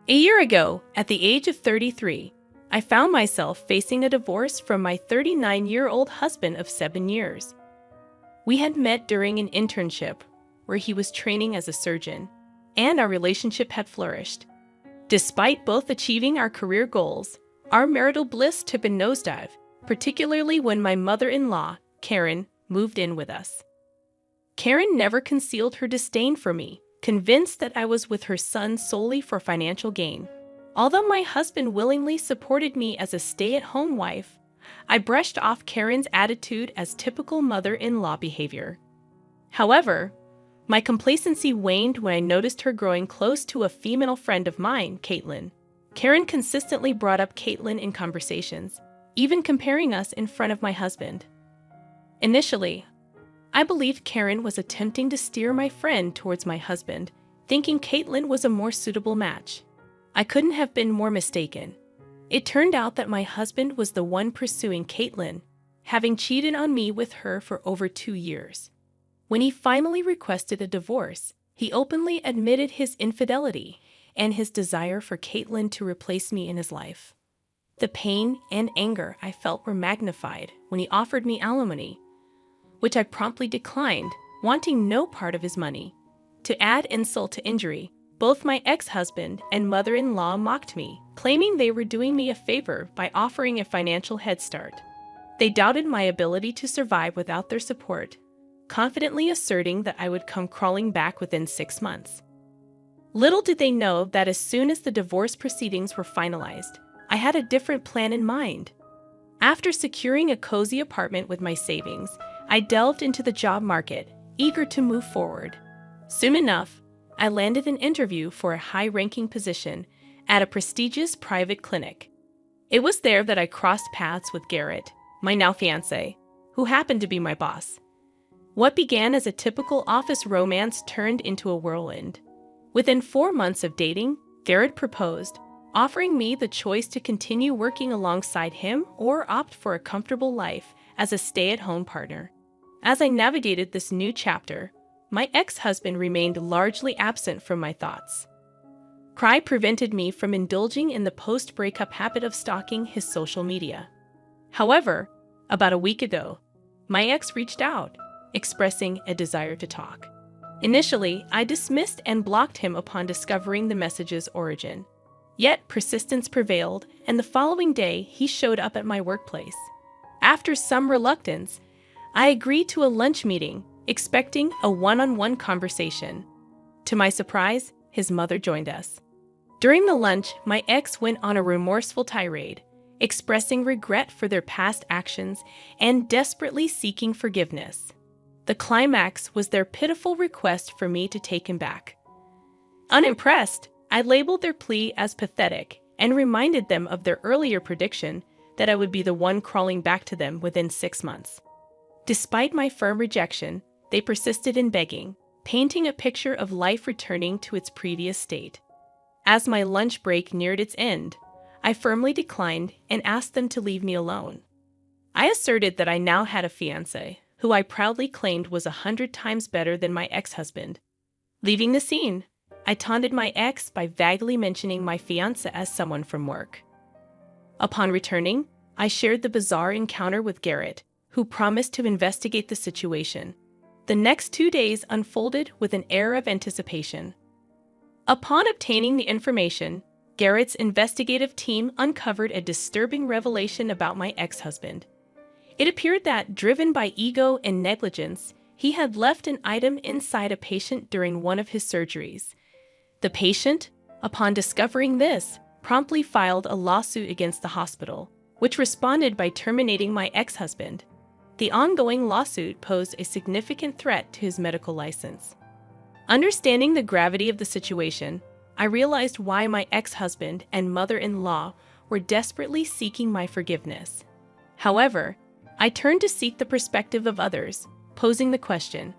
A year ago, at the age of 33, I found myself facing a divorce from my 39-year-old husband of 7 years. We had met during an internship where he was training as a surgeon, and our relationship had flourished. Despite both achieving our career goals, our marital bliss took a nosedive, particularly when my mother-in-law, Karen, moved in with us. Karen never concealed her disdain for me, convinced that I was with her son solely for financial gain. Although my husband willingly supported me as a stay-at-home wife, I brushed off Karen's attitude as typical mother-in-law behavior. However, my complacency waned when I noticed her growing close to a female friend of mine, Caitlin. Karen consistently brought up Caitlin in conversations, even comparing us in front of my husband. Initially, I believed Karen was attempting to steer my friend towards my husband, thinking Caitlin was a more suitable match. I couldn't have been more mistaken. It turned out that my husband was the one pursuing Caitlin, having cheated on me with her for over 2 years. When he finally requested a divorce, he openly admitted his infidelity and his desire for Caitlin to replace me in his life. The pain and anger I felt were magnified when he offered me alimony, which I promptly declined, wanting no part of his money. To add insult to injury, both my ex-husband and mother-in-law mocked me, claiming they were doing me a favor by offering a financial head start. They doubted my ability to survive without their support, confidently asserting that I would come crawling back within 6 months. Little did they know that as soon as the divorce proceedings were finalized, I had a different plan in mind. After securing a cozy apartment with my savings, I delved into the job market, eager to move forward. Soon enough, I landed an interview for a high-ranking position at a prestigious private clinic. It was there that I crossed paths with Garrett, my now fiancé, who happened to be my boss. What began as a typical office romance turned into a whirlwind. Within 4 months of dating, Garrett proposed, offering me the choice to continue working alongside him or opt for a comfortable life as a stay-at-home partner. As I navigated this new chapter, my ex-husband remained largely absent from my thoughts. Pride prevented me from indulging in the post-breakup habit of stalking his social media. However, about a week ago, my ex reached out, expressing a desire to talk. Initially, I dismissed and blocked him upon discovering the message's origin. Yet persistence prevailed, and the following day he showed up at my workplace. After some reluctance, I agreed to a lunch meeting, expecting a one-on-one conversation. To my surprise, his mother joined us. During the lunch, my ex went on a remorseful tirade, expressing regret for their past actions and desperately seeking forgiveness. The climax was their pitiful request for me to take him back. Unimpressed, I labeled their plea as pathetic and reminded them of their earlier prediction that I would be the one crawling back to them within 6 months. Despite my firm rejection, they persisted in begging, painting a picture of life returning to its previous state. As my lunch break neared its end, I firmly declined and asked them to leave me alone. I asserted that I now had a fiancé, who I proudly claimed was 100 times better than my ex-husband. Leaving the scene, I taunted my ex by vaguely mentioning my fiancé as someone from work. Upon returning, I shared the bizarre encounter with Garrett, who promised to investigate the situation. The next 2 days unfolded with an air of anticipation. Upon obtaining the information, Garrett's investigative team uncovered a disturbing revelation about my ex-husband. It appeared that, driven by ego and negligence, he had left an item inside a patient during one of his surgeries. The patient, upon discovering this, promptly filed a lawsuit against the hospital, which responded by terminating my ex-husband. The ongoing lawsuit posed a significant threat to his medical license. Understanding the gravity of the situation, I realized why my ex-husband and mother-in-law were desperately seeking my forgiveness. However, I turned to seek the perspective of others, posing the question,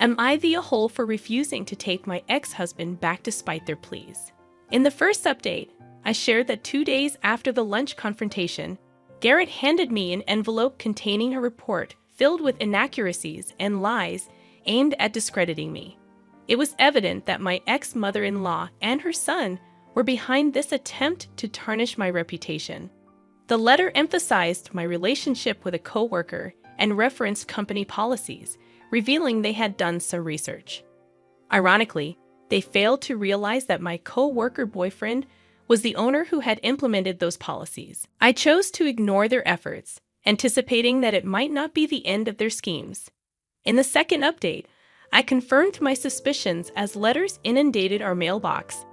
am I the a-hole for refusing to take my ex-husband back despite their pleas? In the first update, I shared that 2 days after the lunch confrontation, Garrett handed me an envelope containing a report filled with inaccuracies and lies aimed at discrediting me. It was evident that my ex-mother-in-law and her son were behind this attempt to tarnish my reputation. The letter emphasized my relationship with a coworker and referenced company policies, revealing they had done some research. Ironically, they failed to realize that my co-worker boyfriend was the owner who had implemented those policies. I chose to ignore their efforts, anticipating that it might not be the end of their schemes. In the second update, I confirmed my suspicions as letters inundated our mailbox,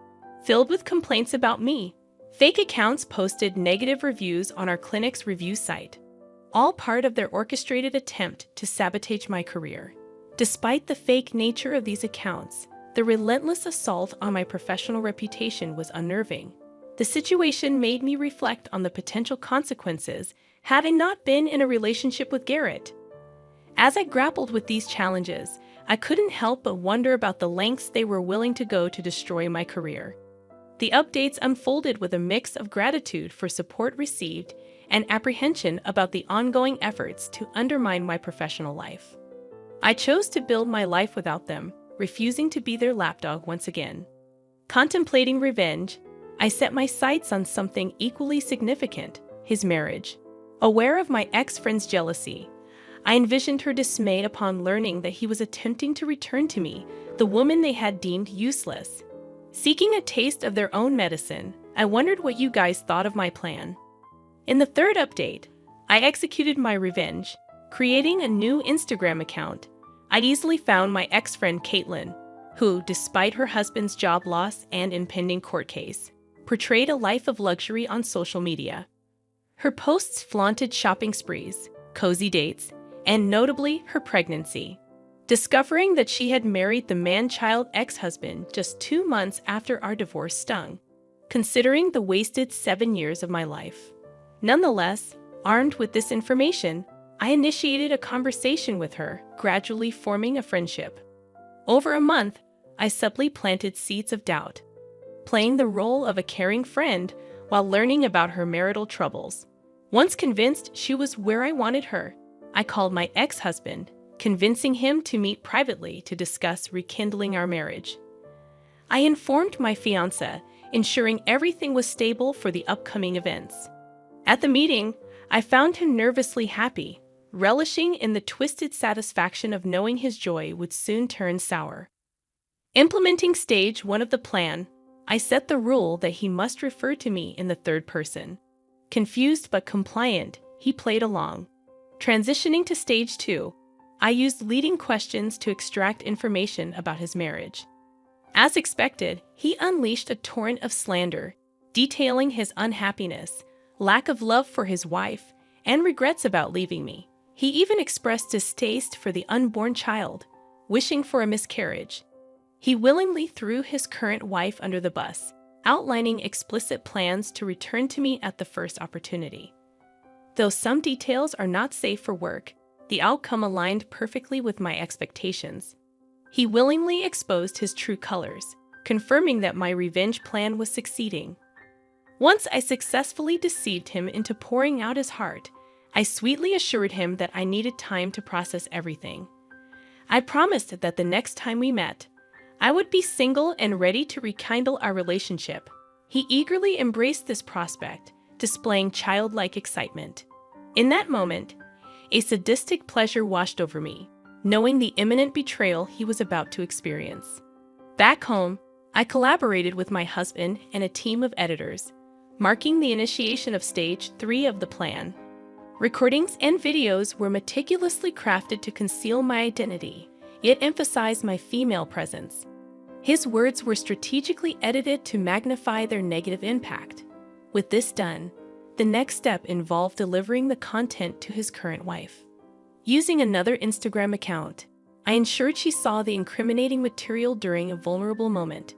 filled with complaints about me. Fake accounts posted negative reviews on our clinic's review site, all part of their orchestrated attempt to sabotage my career. Despite the fake nature of these accounts, the relentless assault on my professional reputation was unnerving. The situation made me reflect on the potential consequences had I not been in a relationship with Garrett. As I grappled with these challenges, I couldn't help but wonder about the lengths they were willing to go to destroy my career. The updates unfolded with a mix of gratitude for support received and apprehension about the ongoing efforts to undermine my professional life. I chose to build my life without them, refusing to be their lapdog once again. Contemplating revenge, I set my sights on something equally significant: his marriage. Aware of my ex-friend's jealousy, I envisioned her dismay upon learning that he was attempting to return to me, the woman they had deemed useless. Seeking a taste of their own medicine, I wondered what you guys thought of my plan. In the third update, I executed my revenge, creating a new Instagram account. I easily found my ex-friend Caitlin, who, despite her husband's job loss and impending court case, portrayed a life of luxury on social media. Her posts flaunted shopping sprees, cozy dates, and notably her pregnancy. Discovering that she had married the man-child ex-husband just 2 months after our divorce stung, considering the wasted 7 years of my life. Nonetheless, armed with this information, I initiated a conversation with her, gradually forming a friendship. Over a month, I subtly planted seeds of doubt, playing the role of a caring friend while learning about her marital troubles. Once convinced she was where I wanted her, I called my ex-husband, convincing him to meet privately to discuss rekindling our marriage. I informed my fiancé, ensuring everything was stable for the upcoming events. At the meeting, I found him nervously happy, relishing in the twisted satisfaction of knowing his joy would soon turn sour. Implementing stage 1 of the plan, I set the rule that he must refer to me in the third person. Confused but compliant, he played along. Transitioning to stage 2, I used leading questions to extract information about his marriage. As expected, he unleashed a torrent of slander, detailing his unhappiness, lack of love for his wife, and regrets about leaving me. He even expressed distaste for the unborn child, wishing for a miscarriage. He willingly threw his current wife under the bus, outlining explicit plans to return to me at the first opportunity. Though some details are not safe for work, the outcome aligned perfectly with my expectations. He willingly exposed his true colors, confirming that my revenge plan was succeeding. Once I successfully deceived him into pouring out his heart, I sweetly assured him that I needed time to process everything. I promised that the next time we met, I would be single and ready to rekindle our relationship. He eagerly embraced this prospect, displaying childlike excitement. In that moment, a sadistic pleasure washed over me, knowing the imminent betrayal he was about to experience. Back home, I collaborated with my husband and a team of editors, marking the initiation of stage 3 of the plan. Recordings and videos were meticulously crafted to conceal my identity, yet emphasize my female presence. His words were strategically edited to magnify their negative impact. With this done, the next step involved delivering the content to his current wife. Using another Instagram account, I ensured she saw the incriminating material during a vulnerable moment.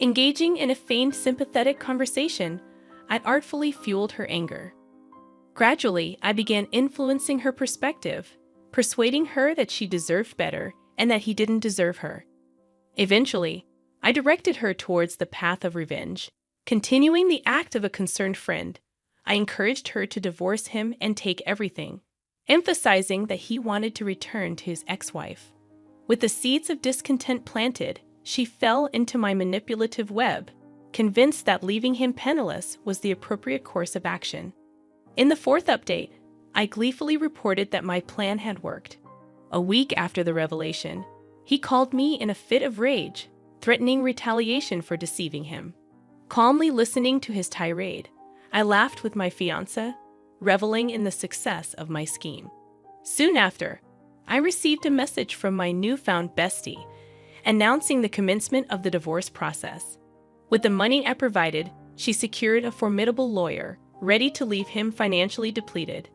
Engaging in a feigned sympathetic conversation, I artfully fueled her anger. Gradually, I began influencing her perspective, persuading her that she deserved better and that he didn't deserve her. Eventually, I directed her towards the path of revenge. Continuing the act of a concerned friend, I encouraged her to divorce him and take everything, emphasizing that he wanted to return to his ex-wife. With the seeds of discontent planted, she fell into my manipulative web, convinced that leaving him penniless was the appropriate course of action. In the fourth update, I gleefully reported that my plan had worked. A week after the revelation, he called me in a fit of rage, threatening retaliation for deceiving him. Calmly listening to his tirade, I laughed with my fiancé, reveling in the success of my scheme. Soon after, I received a message from my newfound bestie, announcing the commencement of the divorce process. With the money I provided, she secured a formidable lawyer, ready to leave him financially depleted.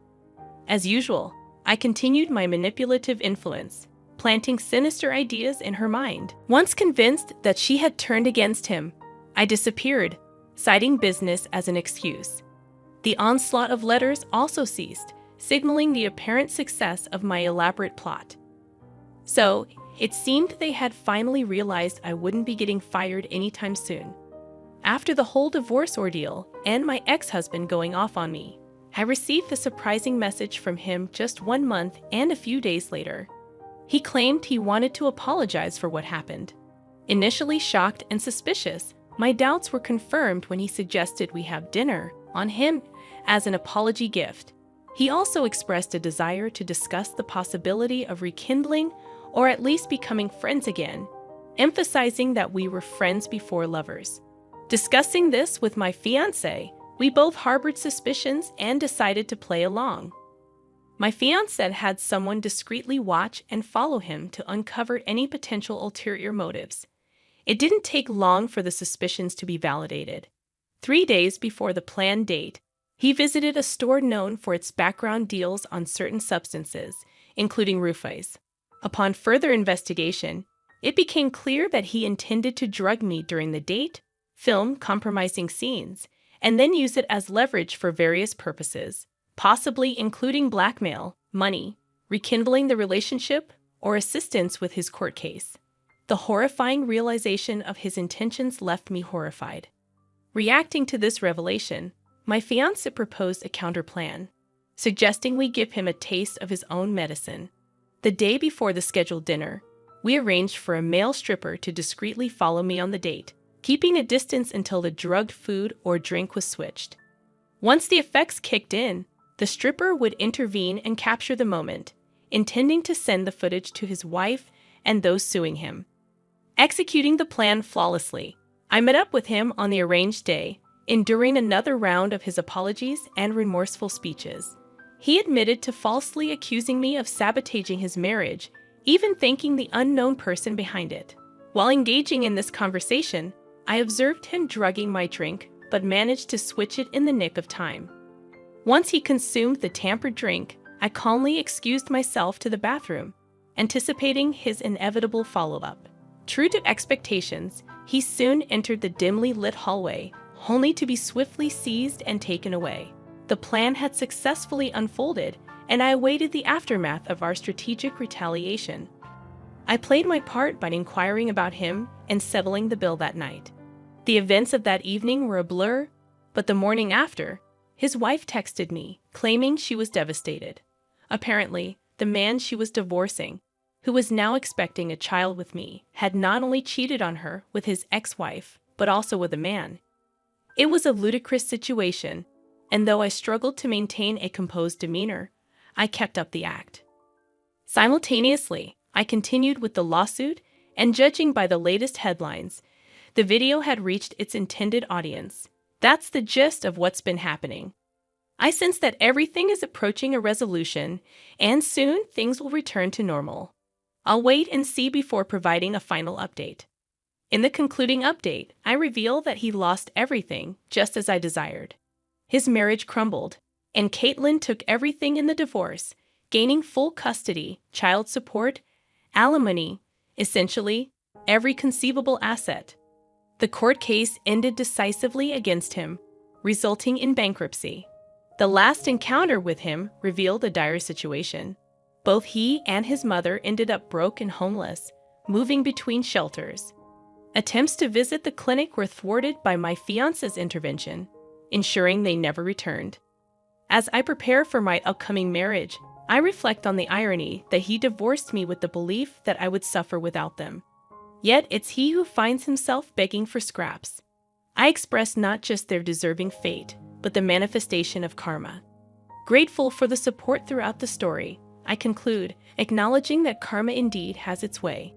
As usual, I continued my manipulative influence, planting sinister ideas in her mind. Once convinced that she had turned against him, I disappeared, citing business as an excuse. The onslaught of letters also ceased, signaling the apparent success of my elaborate plot. So, it seemed they had finally realized I wouldn't be getting fired anytime soon. After the whole divorce ordeal and my ex-husband going off on me, I received a surprising message from him just 1 month and a few days later. He claimed he wanted to apologize for what happened. Initially shocked and suspicious, my doubts were confirmed when he suggested we have dinner on him as an apology gift. He also expressed a desire to discuss the possibility of rekindling or at least becoming friends again, emphasizing that we were friends before lovers. Discussing this with my fiancé, we both harbored suspicions and decided to play along. My fiancé had someone discreetly watch and follow him to uncover any potential ulterior motives. It didn't take long for the suspicions to be validated. 3 days before the planned date, he visited a store known for its background deals on certain substances, including roofies. Upon further investigation, it became clear that he intended to drug me during the date, film compromising scenes, and then use it as leverage for various purposes, possibly including blackmail, money, rekindling the relationship, or assistance with his court case. The horrifying realization of his intentions left me horrified. Reacting to this revelation, my fiancé proposed a counterplan, suggesting we give him a taste of his own medicine. The day before the scheduled dinner, we arranged for a male stripper to discreetly follow me on the date, keeping a distance until the drugged food or drink was switched. Once the effects kicked in, the stripper would intervene and capture the moment, intending to send the footage to his wife and those suing him. Executing the plan flawlessly, I met up with him on the arranged day, enduring another round of his apologies and remorseful speeches. He admitted to falsely accusing me of sabotaging his marriage, even thanking the unknown person behind it. While engaging in this conversation, I observed him drugging my drink, but managed to switch it in the nick of time. Once he consumed the tampered drink, I calmly excused myself to the bathroom, anticipating his inevitable follow-up. True to expectations, he soon entered the dimly lit hallway, only to be swiftly seized and taken away. The plan had successfully unfolded, and I awaited the aftermath of our strategic retaliation. I played my part by inquiring about him and settling the bill that night. The events of that evening were a blur, but the morning after, his wife texted me, claiming she was devastated. Apparently, the man she was divorcing, who was now expecting a child with me, had not only cheated on her with his ex-wife, but also with a man. It was a ludicrous situation, and though I struggled to maintain a composed demeanor, I kept up the act. Simultaneously, I continued with the lawsuit, and judging by the latest headlines, the video had reached its intended audience. That's the gist of what's been happening. I sense that everything is approaching a resolution, and soon things will return to normal. I'll wait and see before providing a final update. In the concluding update, I reveal that he lost everything, just as I desired. His marriage crumbled, and Caitlin took everything in the divorce, gaining full custody, child support, alimony, essentially every conceivable asset. The court case ended decisively against him, resulting in bankruptcy. The last encounter with him revealed a dire situation. Both he and his mother ended up broke and homeless, moving between shelters. Attempts to visit the clinic were thwarted by my fiancé's intervention, ensuring they never returned. As I prepare for my upcoming marriage, I reflect on the irony that he divorced me with the belief that I would suffer without them. Yet it's he who finds himself begging for scraps. I express not just their deserving fate, but the manifestation of karma. Grateful for the support throughout the story, I conclude, acknowledging that karma indeed has its way.